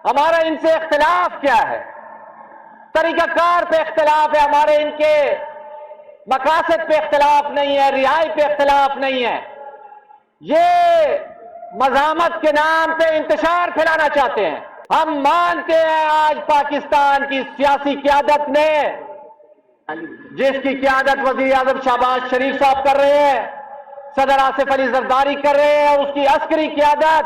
ہمارا ان سے اختلاف کیا ہے؟ طریقہ کار پہ اختلاف ہے، ہمارے ان کے مقاصد پہ اختلاف نہیں ہے، رہائی پہ اختلاف نہیں ہے۔ یہ مذاہمت کے نام پہ انتشار پھیلانا چاہتے ہیں۔ ہم مانتے ہیں آج پاکستان کی سیاسی قیادت نے، جس کی قیادت وزیر اعظم شہباز شریف صاحب کر رہے ہیں، صدر آصف علی زرداری کر رہے ہیں، اور اس کی عسکری قیادت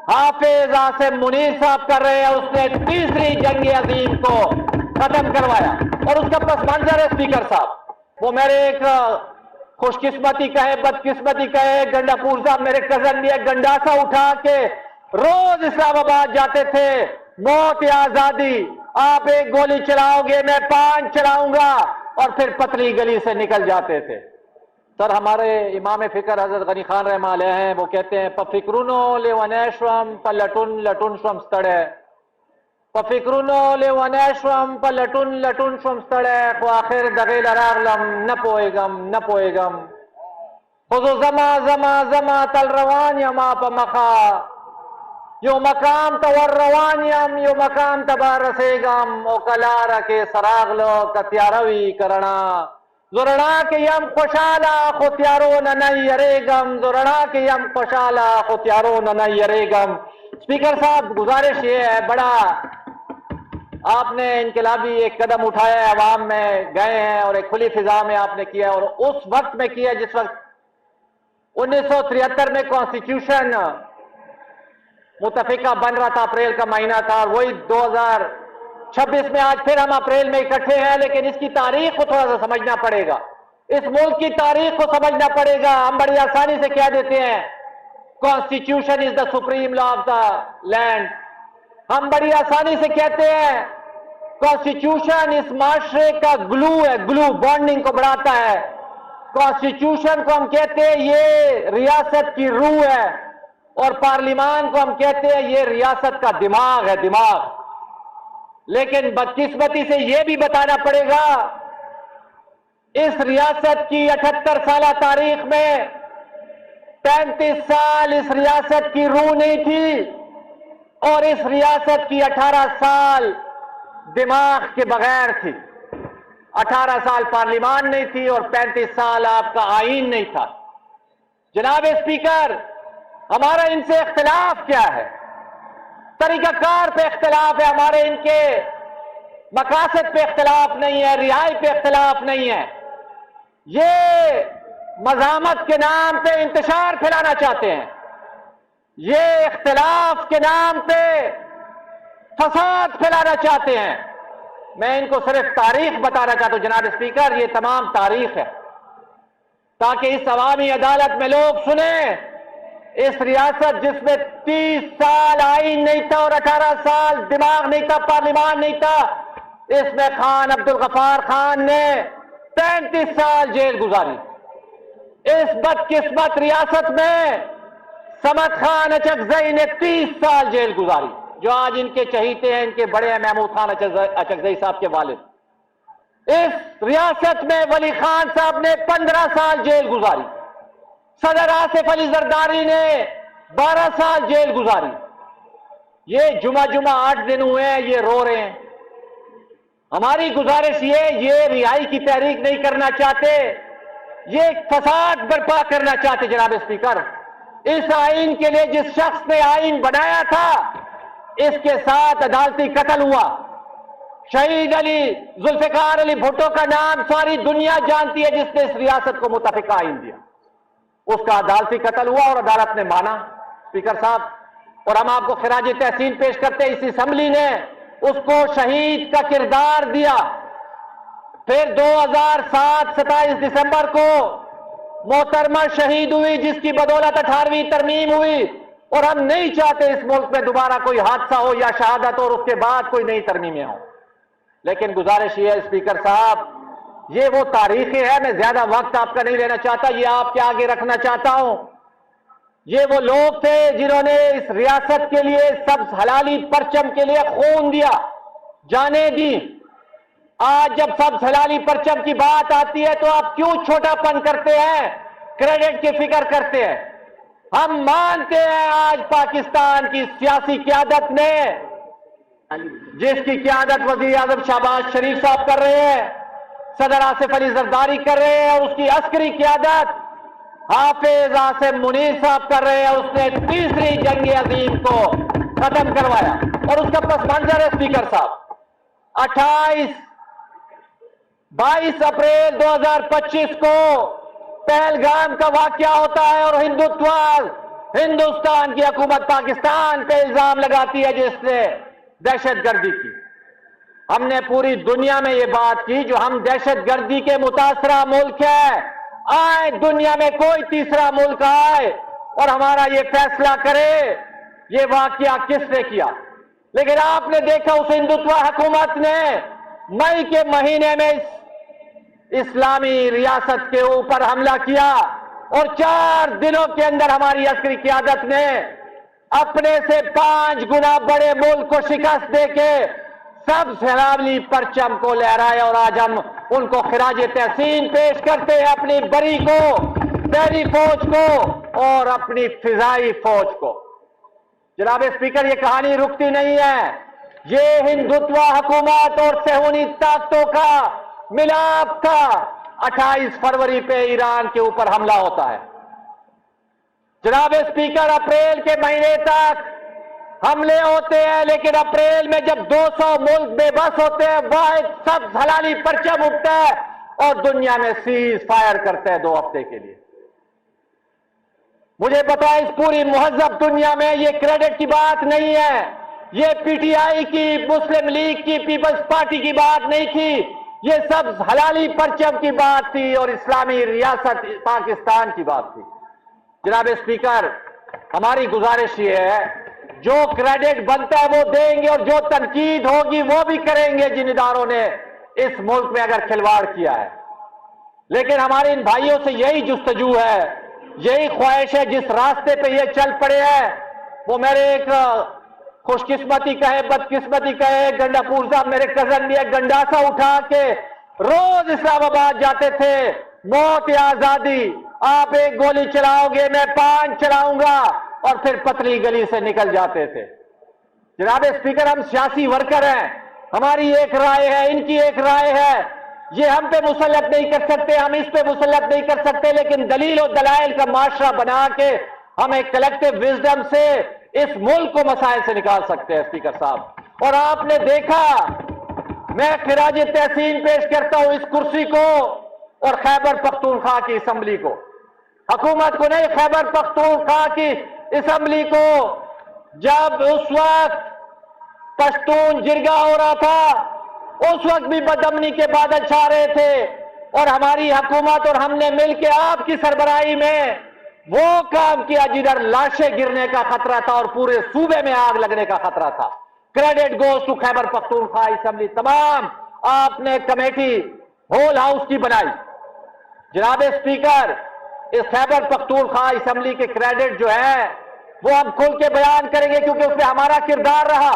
حافظ آصم منیر صاحب کر رہے ہیں۔ اس نے تیسری جنگ عظیم کو ختم کروایا، اور اس کا پس منظر ہے اسپیکر صاحب، وہ میرے ایک خوش قسمتی کہے بدقسمتی کہے، گنڈا پور صاحب میرے کزن بھی ایک گنڈاسا اٹھا کے روز اسلام آباد جاتے تھے، موت یا آزادی، آپ ایک گولی چلاؤ گے میں 5 چلاؤں گا، اور پھر پتلی گلی سے نکل جاتے تھے۔ سر ہمارے امام فکر حضرت غنی خان رحمہ علیہ ہیں، وہ کہتے ہیں پفکرونو لیونیشوم پلٹن لٹن شوم ستڑے، پفکرونو لیونیشوم پلٹن لٹن شوم ستڑے، خو آخر دغیل راغلم نپوئگم نپوئگم، خذو زما زما زما تل روان یما پا مخا، یو مقام تور روان یم یو مقام تبا رسیگم، او کلارا کے سراغلو کتیاروی کرنا، زورنا کے یم خوشالا خوتیارو ننائی یریگم، زورنا کے یم خوشالا خوتیارو ننائی یریگم۔ اسپیکر صاحب گزارش یہ ہے، بڑا آپ نے انقلابی ایک قدم اٹھایا ہے، عوام میں گئے ہیں اور ایک کھلی فضا میں آپ نے کیا، اور اس وقت میں کیا جس وقت 1973 میں کانسٹیٹیوشن متفقہ بن رہا تھا، اپریل کا مہینہ تھا، اور وہی 2026 میں آج پھر ہم اپریل میں اکٹھے ہیں، لیکن اس کی تاریخ کو تھوڑا سا سمجھنا پڑے گا، اس ملک کی تاریخ کو سمجھنا پڑے گا۔ ہم بڑی آسانی سے کہہ دیتے ہیں constitution is the supreme law of the land, ہم بڑی آسانی سے کہتے ہیں کانسٹیٹیوشن اس معاشرے کا گلو ہے، گلو بانڈنگ کو بڑھاتا ہے، کانسٹیٹیوشن کو ہم کہتے ہیں یہ ریاست کی روح ہے، اور پارلیمان کو ہم کہتے ہیں یہ ریاست کا دماغ ہے، دماغ۔ لیکن بدقسمتی سے یہ بھی بتانا پڑے گا اس ریاست کی 78 سالہ تاریخ میں 35 سال اس ریاست کی روح نہیں تھی، اور اس ریاست کی 18 سال دماغ کے بغیر تھی، 18 سال پارلیمان نہیں تھی اور 35 سال آپ کا آئین نہیں تھا۔ جناب اسپیکر، ہمارا ان سے اختلاف کیا ہے؟ طریقہ کار پہ اختلاف ہے، ہمارے ان کے مقاصد پہ اختلاف نہیں ہے، رہائی پہ اختلاف نہیں ہے۔ یہ مذاہمت کے نام پہ انتشار پھیلانا چاہتے ہیں، یہ اختلاف کے نام پہ فساد پھیلانا چاہتے ہیں۔ میں ان کو صرف تاریخ بتانا چاہتا ہوں جناب اسپیکر، یہ تمام تاریخ ہے، تاکہ اس عوامی عدالت میں لوگ سنیں، اس ریاست جس میں 30 سال آئین نہیں تھا اور 18 سال دماغ نہیں تھا، پارلیمان نہیں تھا، اس میں خان عبدالغفار خان نے 35 سال جیل گزاری۔ اس بدقسمت ریاست میں صمد خان اچکزئی نے 30 سال جیل گزاری، جو آج ان کے چہیتے ہیں، ان کے بڑے ہیں محمود خان اچکزئی صاحب کے والد۔ اس ریاست میں ولی خان صاحب نے 15 سال جیل گزاری، صدر آصف علی زرداری نے 12 سال جیل گزاری۔ یہ جمعہ 8 دن ہوئے ہیں، یہ رو رہے ہیں۔ ہماری گزارش یہ رہائی کی تحریک نہیں کرنا چاہتے، یہ فساد برپا کرنا چاہتے جناب اسپیکر۔ اس آئین کے لیے جس شخص نے آئین بنایا تھا، اس کے ساتھ عدالتی قتل ہوا۔ شہید علی ذوالفقار علی بھٹو کا نام ساری دنیا جانتی ہے، جس نے اس ریاست کو متفقہ آئین دیا، اس کا عدالتی قتل ہوا اور عدالت نے مانا اسپیکر صاحب، اور ہم آپ کو خراج تحسین پیش کرتے ہیں، اس اسمبلی نے اس کو شہید کا کردار دیا۔ پھر 2007 27 دسمبر کو محترمہ شہید ہوئی، جس کی بدولت 18ویں ترمیم ہوئی، اور ہم نہیں چاہتے اس ملک میں دوبارہ کوئی حادثہ ہو یا شہادت ہو اور اس کے بعد کوئی نئی ترمیمیں ہوں۔ لیکن گزارش یہ ہے اسپیکر صاحب، یہ وہ تاریخیں ہیں، میں زیادہ وقت آپ کا نہیں لینا چاہتا، یہ آپ کے آگے رکھنا چاہتا ہوں۔ یہ وہ لوگ تھے جنہوں نے اس ریاست کے لیے سبز حلالی پرچم کے لیے خون دیا، جانیں دی۔ آج جب سبز حلالی پرچم کی بات آتی ہے تو آپ کیوں چھوٹا پن کرتے ہیں، کریڈٹ کی فکر کرتے ہیں؟ ہم مانتے ہیں آج پاکستان کی سیاسی قیادت نے جس کی قیادت وزیر اعظم شہباز شریف صاحب کر رہے ہیں، صدر آصف علی زرداری کر رہے ہیں، اور اس کی عسکری قیادت حافظ آصم منیر صاحب کر رہے ہیں۔ اس نے تیسری جنگ عظیم کو ختم کروایا، اور اس کا پس منظر ہے اسپیکر صاحب 22 اپریل 2025 کو پہلگام کا واقعہ ہوتا ہے، اور ہندوستان کی حکومت پاکستان پہ الزام لگاتی ہے جس نے دہشت گردی کی۔ ہم نے پوری دنیا میں یہ بات کی، جو ہم دہشت گردی کے متاثرہ ملک ہے، آئے دنیا میں کوئی تیسرا ملک آئے اور ہمارا یہ فیصلہ کرے یہ واقعہ کس نے کیا۔ لیکن آپ نے دیکھا اس ہندوتوا حکومت نے مئی کے مہینے میں اسلامی ریاست کے اوپر حملہ کیا، اور 4 دنوں کے اندر ہماری عسکری قیادت نے اپنے سے 5 گنا بڑے ملک کو شکست دے کے سب سلامی پرچم کو لہرائے، اور آج ہم ان کو خراج تحسین پیش کرتے ہیں، اپنی بری کو، بحری فوج کو اور اپنی فضائی فوج کو۔ جناب اسپیکر، یہ کہانی رکتی نہیں ہے، یہ ہندوتوا حکومت اور صہیونی طاقتوں کا ملاپ تھا۔ 28 فروری پہ ایران کے اوپر حملہ ہوتا ہے۔ جناب اسپیکر، اپریل کے مہینے تک حملے ہوتے ہیں، لیکن اپریل میں جب 200 ملک بے بس ہوتے ہیں، واحد سب ہلالی پرچم اٹھتا ہے اور دنیا میں سیز فائر کرتے ہیں 2 ہفتے کے لیے۔ مجھے پتا ہے اس پوری مہذب دنیا میں یہ کریڈٹ کی بات نہیں ہے، یہ پی ٹی آئی کی، مسلم لیگ کی، پیپلز پارٹی کی بات نہیں تھی، یہ سب ہلالی پرچم کی بات تھی اور اسلامی ریاست پاکستان کی بات تھی۔ جناب اسپیکر، ہماری گزارش یہ ہے، جو کریڈٹ بنتا ہے وہ دیں گے، اور جو تنقید ہوگی وہ بھی کریں گے جن اداروں نے اس ملک میں اگر کھلواڑ کیا ہے۔ لیکن ہمارے ان بھائیوں سے یہی جستجو ہے، یہی خواہش ہے، جس راستے پہ یہ چل پڑے ہیں وہ میرے ایک خوش قسمتی کہے بدقسمتی کہے، گنڈا پور صاحب میرے کزن بھی ایک گنڈاسا اٹھا کے روز اسلام آباد جاتے تھے، موت یا آزادی، آپ 1 گولی چلاؤ گے میں 5 چلاؤں گا، اور پھر پتلی گلی سے نکل جاتے تھے۔ جناب اسپیکر، ہم سیاسی ورکر ہیں، ہماری ایک رائے ہے، ان کی ایک رائے ہے، یہ ہم پہ مسلط نہیں کر سکتے، ہم اس پہ مسلط نہیں کر سکتے، لیکن دلیل و دلائل کا معاشرہ بنا کے ہم ایک کلیکٹیو وزڈم سے اس ملک کو مسائل سے نکال سکتے ہیں اسپیکر صاحب۔ اور آپ نے دیکھا، میں خراج تحسین پیش کرتا ہوں اس کرسی کو اور خیبر پختونخوا کی اسمبلی کو، حکومت کو نہیں، خیبر پختونخوا کی اسمبلی کو، جب اس وقت پشتون جرگہ ہو رہا تھا، اس وقت بھی بدامنی کے بادل چھا رہے تھے، اور ہماری حکومت اور ہم نے مل کے آپ کی سربراہی میں وہ کام کیا جدھر لاشیں گرنے کا خطرہ تھا اور پورے صوبے میں آگ لگنے کا خطرہ تھا۔ Credit goes to Khyber Pakhtunkhwa assembly, تمام آپ نے کمیٹی ہول ہاؤس کی بنائی۔ جناب اسپیکر، اس خیبر پختونخوا اسمبلی کے کریڈٹ جو ہے وہ ہم کھل کے بیان کریں گے، کیونکہ اس میں ہمارا کردار رہا۔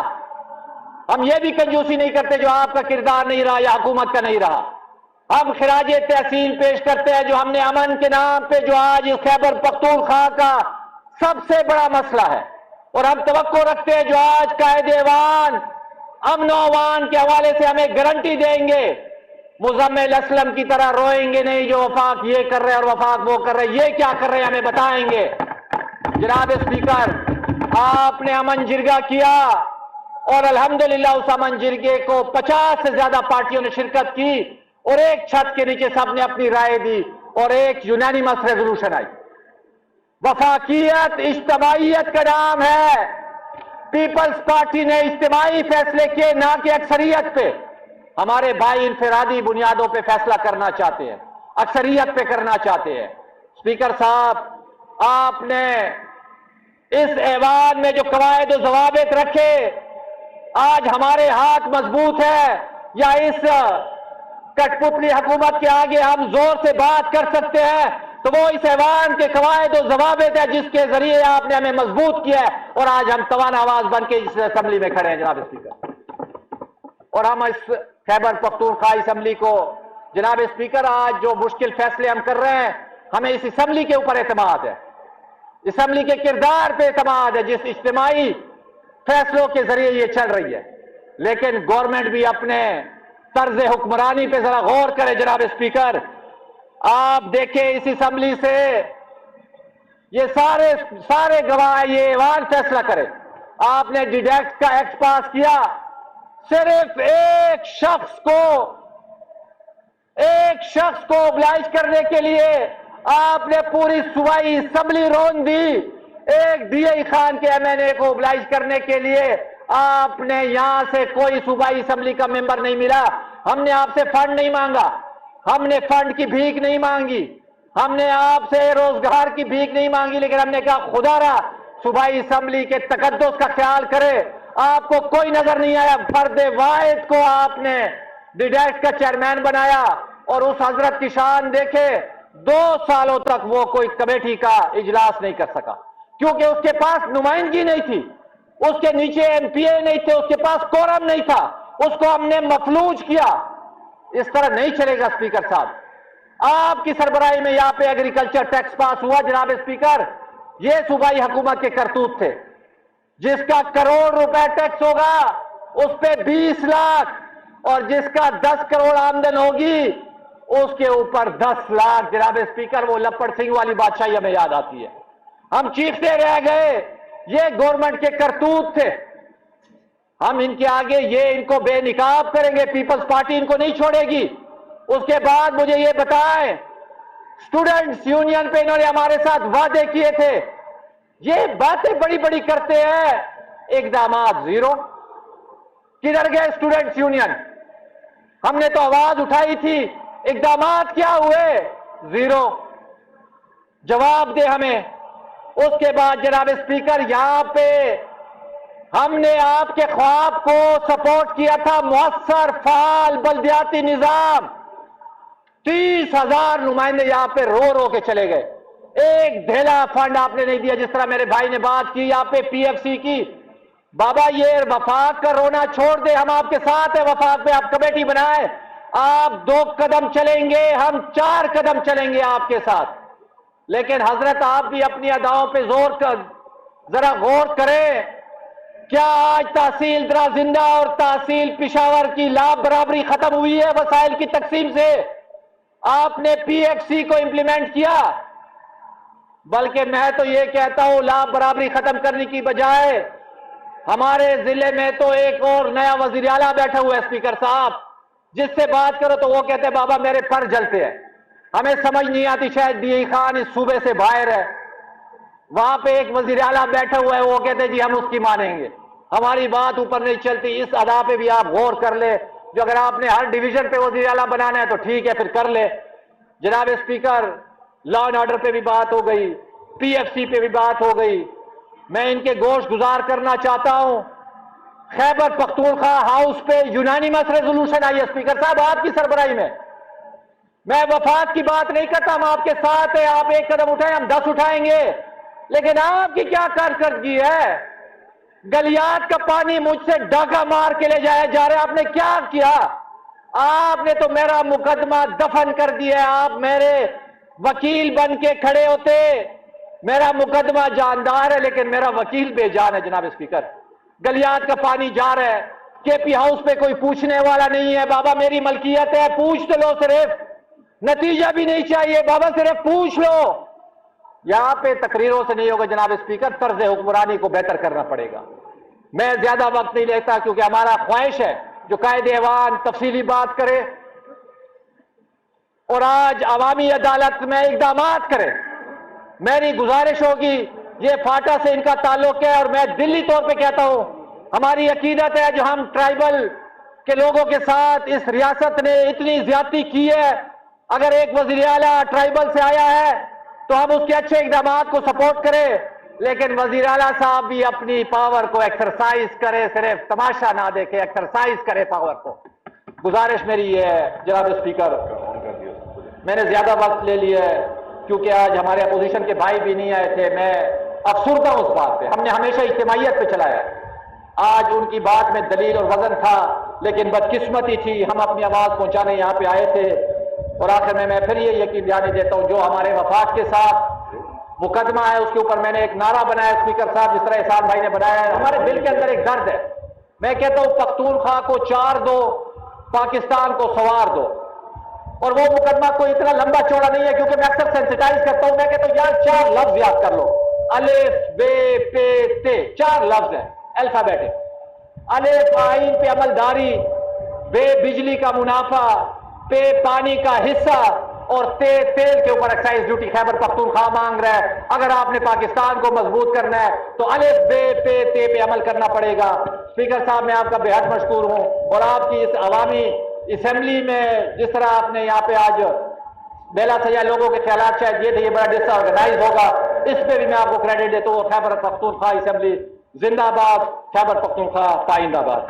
ہم یہ بھی کنجوسی نہیں کرتے جو آپ کا کردار نہیں رہا یا حکومت کا نہیں رہا۔ ہم خراج تحسین پیش کرتے ہیں جو ہم نے امن کے نام پہ جو آج خیبر پختونخوا کا سب سے بڑا مسئلہ ہے، اور ہم توقع رکھتے ہیں جو آج قائد ایوان امن و امان کے حوالے سے ہمیں گارنٹی دیں گے، مزمل اسلم کی طرح روئیں گے نہیں جو وفاق یہ کر رہے اور وفاق وہ کر رہے، یہ کیا کر رہے ہمیں بتائیں گے۔ جناب اسپیکر، آپ نے امن جرگہ کیا اور الحمدللہ اس امن جرگے کو 50 سے زیادہ پارٹیوں نے شرکت کی، اور ایک چھت کے نیچے سب نے اپنی رائے دی اور ایک یونانیمس ریزولوشن آئی۔ وفاقیت اجتماعیت کا نام ہے، پیپلز پارٹی نے اجتماعی فیصلے کیے نہ کہ اکثریت پہ۔ ہمارے بھائی انفرادی بنیادوں پہ فیصلہ کرنا چاہتے ہیں، اکثریت پہ کرنا چاہتے ہیں۔ اسپیکر صاحب، آپ نے اس ایوان میں جو قواعد و ضوابط رکھے، آج ہمارے ہاتھ مضبوط ہے یا اس کٹ پتلی حکومت کے آگے ہم زور سے بات کر سکتے ہیں، تو وہ اس ایوان کے قواعد و ضوابط ہے جس کے ذریعے آپ نے ہمیں مضبوط کیا ہے، اور آج ہم توان آواز بن کے اس اسمبلی میں کھڑے ہیں جناب اسپیکر۔ اور ہم اس خیبر پختونخوا اسمبلی کو، جناب اسپیکر، آج جو مشکل فیصلے ہم کر رہے ہیں، ہمیں اس اسمبلی کے اوپر اعتماد ہے، اسمبلی کے کردار پہ اعتماد ہے، جس اجتماعی فیصلوں کے ذریعے یہ چل رہی ہے۔ لیکن گورنمنٹ بھی اپنے طرز حکمرانی پہ ذرا غور کرے جناب اسپیکر. آپ دیکھیں اس اسمبلی سے یہ سارے گواہ یہ ایوان فیصلہ کرے. آپ نے ڈیڈکٹ کا ایکٹ پاس کیا, صرف ایک شخص کو oblige کرنے کے لیے آپ نے پوری صوبائی اسمبلی رون دی. ایک ڈی اے خان کے ایم این اے کو oblige کرنے کے لیے آپ نے یہاں سے کوئی صوبائی اسمبلی کا ممبر نہیں ملا. ہم نے آپ سے فنڈ نہیں مانگا, ہم نے فنڈ کی بھیک نہیں مانگی, ہم نے آپ سے روزگار کی بھیک نہیں مانگی, لیکن ہم نے کہا خدا را صوبائی اسمبلی کے تقدس کا خیال کرے. آپ کو کوئی نظر نہیں آیا, فرد واحد کو آپ نے ڈیڈکٹ کا چیئرمین بنایا, اور اس حضرت کی شان دیکھے 2 سالوں تک وہ کوئی کمیٹی کا اجلاس نہیں کر سکا, کیونکہ اس کے پاس نمائندگی نہیں تھی, اس کے نیچے ایم پی اے نہیں تھے, اس کے پاس کورم نہیں تھا, اس کو ہم نے مفلوج کیا. اس طرح نہیں چلے گا اسپیکر صاحب. آپ کی سربراہی میں یہاں پہ ایگریکلچر ٹیکس پاس ہوا جناب اسپیکر, یہ صوبائی حکومت کے کرتوت تھے. جس کا 1 کروڑ روپے ٹیکس ہوگا اس پہ 20 لاکھ, اور جس کا 10 کروڑ آمدن ہوگی اس کے اوپر 10 لاکھ. جناب اسپیکر وہ لپڑ سنگھ والی بادشاہی ہمیں یاد آتی ہے. ہم چیختے رہ گئے, یہ گورنمنٹ کے کرتوت تھے. ہم ان کے آگے ان کو بے نقاب کریں گے, پیپلز پارٹی ان کو نہیں چھوڑے گی. اس کے بعد مجھے یہ بتائیں, اسٹوڈنٹس یونین پہ انہوں نے ہمارے ساتھ وعدے کیے تھے, یہ باتیں بڑی بڑی کرتے ہیں, اقدامات زیرو. کدھر گئے اسٹوڈنٹس یونین؟ ہم نے تو آواز اٹھائی تھی, اقدامات کیا ہوئے؟ زیرو. جواب دے ہمیں. اس کے بعد جناب اسپیکر یہاں پہ ہم نے آپ کے خواب کو سپورٹ کیا تھا, مؤثر فعال بلدیاتی نظام. 30,000 نمائندے یہاں پہ رو کے چلے گئے. ایک دھیلا فنڈ آپ نے نہیں دیا. جس طرح میرے بھائی نے بات کی یہاں پہ پی ایف سی کی, بابا یہ وفاق کا رونا چھوڑ دے, ہم آپ کے ساتھ ہیں. وفاق پہ آپ کمیٹی بنائیں, آپ 2 قدم چلیں گے, ہم 4 قدم چلیں گے آپ کے ساتھ. لیکن حضرت آپ بھی اپنی اداؤں پہ ذرا غور کریں. کیا آج تحصیل درازندہ اور تحصیل پشاور کی لا برابری ختم ہوئی ہے وسائل کی تقسیم سے؟ آپ نے پی ایکس سی کو امپلیمنٹ کیا, بلکہ میں تو یہ کہتا ہوں لا برابری ختم کرنے کی بجائے ہمارے ضلع میں تو ایک اور نیا وزیر اعلیٰ بیٹھا ہوا ہے اسپیکر صاحب, جس سے بات کرو تو وہ کہتے ہیں بابا میرے پر جلتے ہیں. ہمیں سمجھ نہیں آتی, شاید ڈی اے خان اس صوبے سے باہر ہے. وہاں پہ ایک وزیر اعلیٰ بیٹھا ہوا ہے, وہ کہتے ہیں جی ہم اس کی مانیں گے, ہماری بات اوپر نہیں چلتی. اس ادا پہ بھی آپ غور کر لے, جو اگر آپ نے ہر ڈویژن پہ وزیر اعلیٰ بنانا ہے تو ٹھیک ہے, پھر کر لے. جناب اسپیکر لا اینڈ آرڈر پہ بھی بات ہو گئی, پی ایف سی پہ بھی بات ہو گئی. میں ان کے گوش گزار کرنا چاہتا ہوں, خیبر پختونخوا ہاؤس پہ یونانیمس ریزولوشن آئی ہے اسپیکر صاحب آپ کی سربراہی میں. میں وفات کی بات نہیں کرتا, ہم آپ کے ساتھ ہیں, آپ 1 قدم اٹھائیں ہم 10 اٹھائیں گے. لیکن آپ کی کیا کارکردگی ہے؟ گلیات کا پانی مجھ سے ڈاکہ مار کے لے جایا جا رہا ہے. آپ نے کیا کیا؟ آپ نے تو میرا مقدمہ دفن کر دیا. آپ میرے وکیل بن کے کھڑے ہوتے, میرا مقدمہ جاندار ہے لیکن میرا وکیل بے جان ہے. جناب اسپیکر گلیات کا پانی جا رہا ہے, کے پی ہاؤس پہ کوئی پوچھنے والا نہیں ہے. بابا میری ملکیت ہے, پوچھ تو لو, صرف نتیجہ بھی نہیں چاہیے بابا, صرف پوچھ لو. یہاں پہ تقریروں سے نہیں ہوگا جناب اسپیکر, طرز حکمرانی کو بہتر کرنا پڑے گا. میں زیادہ وقت نہیں لیتا کیونکہ ہمارا خواہش ہے جو قائد ایوان تفصیلی بات کرے اور آج عوامی عدالت میں اقدامات کرے. میری گزارش ہوگی, یہ فاٹا سے ان کا تعلق ہے اور میں دلی طور پہ کہتا ہوں, ہماری عقیدت ہے جو ہم ٹرائبل کے لوگوں کے ساتھ اس ریاست نے اتنی زیادتی کی ہے, اگر ایک وزیر اعلیٰ ٹرائبل سے آیا ہے تو ہم اس کے اچھے اقدامات کو سپورٹ کریں, لیکن وزیر اعلیٰ صاحب بھی اپنی پاور کو ایکسرسائز کرے, صرف تماشا نہ دیکھے, ایکسرسائز کرے پاور کو. گزارش میری یہ ہے جناب اسپیکر, میں نے زیادہ وقت لے لیا ہے کیونکہ آج ہمارے اپوزیشن کے بھائی بھی نہیں آئے تھے. میں افسردہ ہوں اس بات پہ, ہم نے ہمیشہ اجتماعیت پہ چلایا ہے. آج ان کی بات میں دلیل اور وزن تھا, لیکن بدقسمتی تھی, ہم اپنی آواز پہنچانے یہاں پہ آئے تھے. اور آخر میں پھر یہ یقین دلانے دیتا ہوں, جو ہمارے وفات کے ساتھ مقدمہ ہے اس کے اوپر میں نے ایک نعرہ بنایا اسپیکر صاحب, جس طرح احسان بھائی نے بنایا ہے. ہمارے دل کے اندر ایک درد ہے, میں کہتا ہوں پختونخوا کو 4 دو، پاکستان کو سوار دو. اور وہ مقدمہ کوئی اتنا لمبا چوڑا نہیں ہے کیونکہ میں اکثر سینسٹائز کرتا ہوں. میں کہتا ہوں یار 4 لفظ یاد کر لو، الف ب پ ت، 4 لفظ ہیں الفابیٹک. الف آئین پہ عمل داری، بے بجلی کا منافع، پے پانی کا حصہ، اور تیل کے اوپر ایکسائز ڈیوٹی خیبر پختونخوا مانگ رہا ہے. اگر آپ نے پاکستان کو مضبوط کرنا ہے تو الف بے پے تے پہ عمل کرنا پڑے گا. اسپیکر صاحب میں آپ کا بے حد مشکور ہوں، اور آپ کی اس عوامی اسمبلی میں جس طرح آپ نے یہاں پہ آج بیلا سیا لوگوں کے خیالات شاید یہ تھے یہ بڑا ڈس آرگنائز ہوگا، اس پہ بھی میں آپ کو کریڈٹ دیتا ہوں. خیبر پختونخوا اسمبلی زندہ باد، خیبر پختونخوا پائندہ باد.